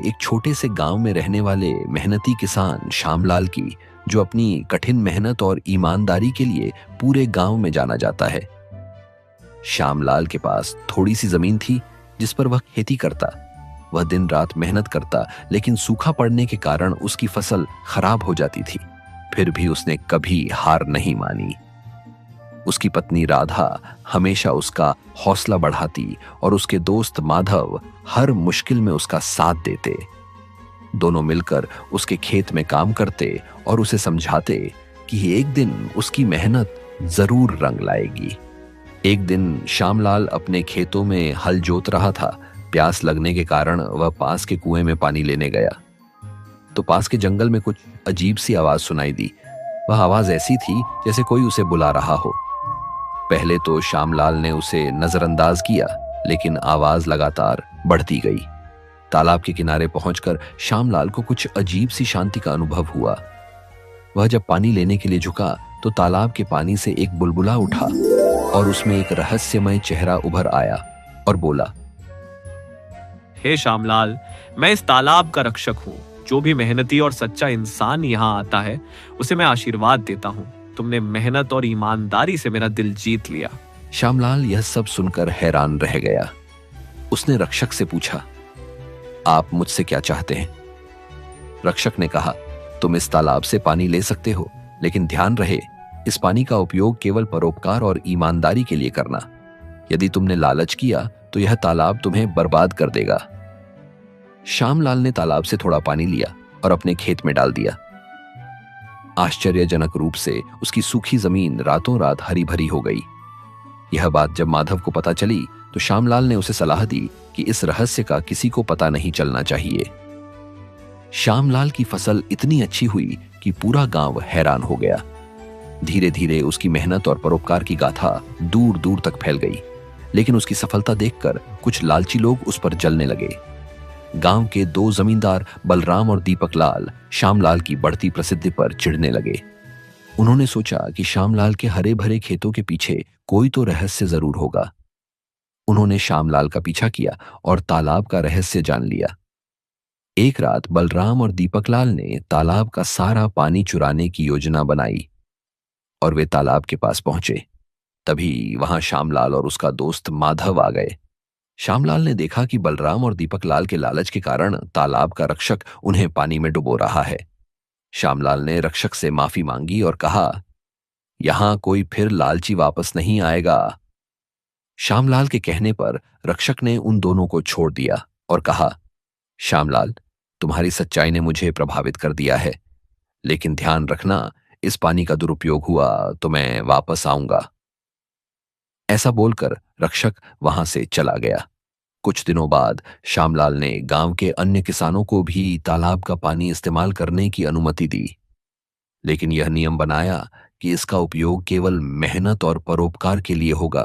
एक छोटे से गांव में रहने वाले मेहनती किसान श्यामलाल की, जो अपनी कठिन मेहनत और ईमानदारी के लिए पूरे गांव में जाना जाता है। श्यामलाल के पास थोड़ी सी जमीन थी जिस पर वह खेती करता। वह दिन रात मेहनत करता, लेकिन सूखा पड़ने के कारण उसकी फसल खराब हो जाती थी। फिर भी उसने कभी हार नहीं मानी। उसकी पत्नी राधा हमेशा उसका हौसला बढ़ाती और उसके दोस्त माधव हर मुश्किल में उसका साथ देते। दोनों मिलकर उसके खेत में काम करते और उसे समझाते कि एक दिन उसकी मेहनत जरूर रंग लाएगी। एक दिन श्यामलाल अपने खेतों में हल जोत रहा था। प्यास लगने के कारण वह पास के कुएं में पानी लेने गया तो पास के जंगल में कुछ अजीब सी आवाज सुनाई दी। वह आवाज ऐसी थी जैसे कोई उसे बुला रहा हो। पहले तो श्यामलाल ने उसे नजरअंदाज किया, लेकिन आवाज लगातार बढ़ती गई। तालाब के किनारे पहुंचकर श्यामलाल को कुछ अजीब सी शांति का अनुभव हुआ। वह जब पानी लेने के लिए झुका तो तालाब के पानी से एक बुलबुला उठा और उसमें एक रहस्यमय चेहरा उभर आया और बोला, हे श्यामलाल, मैं इस तालाब का रक्षक हूँ। जो भी मेहनती और सच्चा इंसान यहाँ आता है उसे मैं आशीर्वाद देता हूँ। तुमने मेहनत और ईमानदारी से मेरा दिल जीत लिया। श्यामलाल यह सब सुनकर हैरान रह गया। उसने रक्षक से पूछा, आप मुझसे क्या चाहते हैं? रक्षक ने कहा, तुम इस तालाब से पानी ले सकते हो, लेकिन ध्यान रहे इस पानी का उपयोग केवल परोपकार और ईमानदारी के लिए करना। यदि तुमने लालच किया तो यह तालाब तुम्हें बर्बाद कर देगा। श्यामलाल ने तालाब से थोड़ा पानी लिया और अपने खेत में डाल दिया। आश्चर्यजनक रूप से उसकी सूखी जमीन रातों रात हरी भरी हो गई। यह बात जब माधव को पता चली तो श्यामलाल ने उसे सलाह दी कि इस रहस्य का किसी को पता नहीं चलना चाहिए। श्यामलाल की फसल इतनी अच्छी हुई कि पूरा गांव हैरान हो गया। धीरे धीरे उसकी मेहनत और परोपकार की गाथा दूर दूर तक फैल गई, लेकिन उसकी सफलता देखकर कुछ लालची लोग उस पर जलने लगे। गांव के दो जमींदार बलराम और दीपक लाल श्यामलाल की बढ़ती प्रसिद्धि पर चिढ़ने लगे। उन्होंने सोचा कि श्यामलाल के हरे भरे खेतों के पीछे कोई तो रहस्य जरूर होगा। उन्होंने श्यामलाल का पीछा किया और तालाब का रहस्य जान लिया। एक रात बलराम और दीपक लाल ने तालाब का सारा पानी चुराने की योजना बनाई और वे तालाब के पास पहुंचे। तभी वहां श्यामलाल और उसका दोस्त माधव आ गए। श्यामलाल ने देखा कि बलराम और दीपक लाल के लालच के कारण तालाब का रक्षक उन्हें पानी में डुबो रहा है। श्यामलाल ने रक्षक से माफी मांगी और कहा, यहां कोई फिर लालची वापस नहीं आएगा। श्यामलाल के कहने पर रक्षक ने उन दोनों को छोड़ दिया और कहा, श्यामलाल, तुम्हारी सच्चाई ने मुझे प्रभावित कर दिया है, लेकिन ध्यान रखना इस पानी का दुरुपयोग हुआ तो मैं वापस आऊंगा। ऐसा बोलकर रक्षक वहां से चला गया। कुछ दिनों बाद श्यामलाल ने गांव के अन्य किसानों को भी तालाब का पानी इस्तेमाल करने की अनुमति दी, लेकिन यह नियम बनाया कि इसका उपयोग केवल मेहनत और परोपकार के लिए होगा।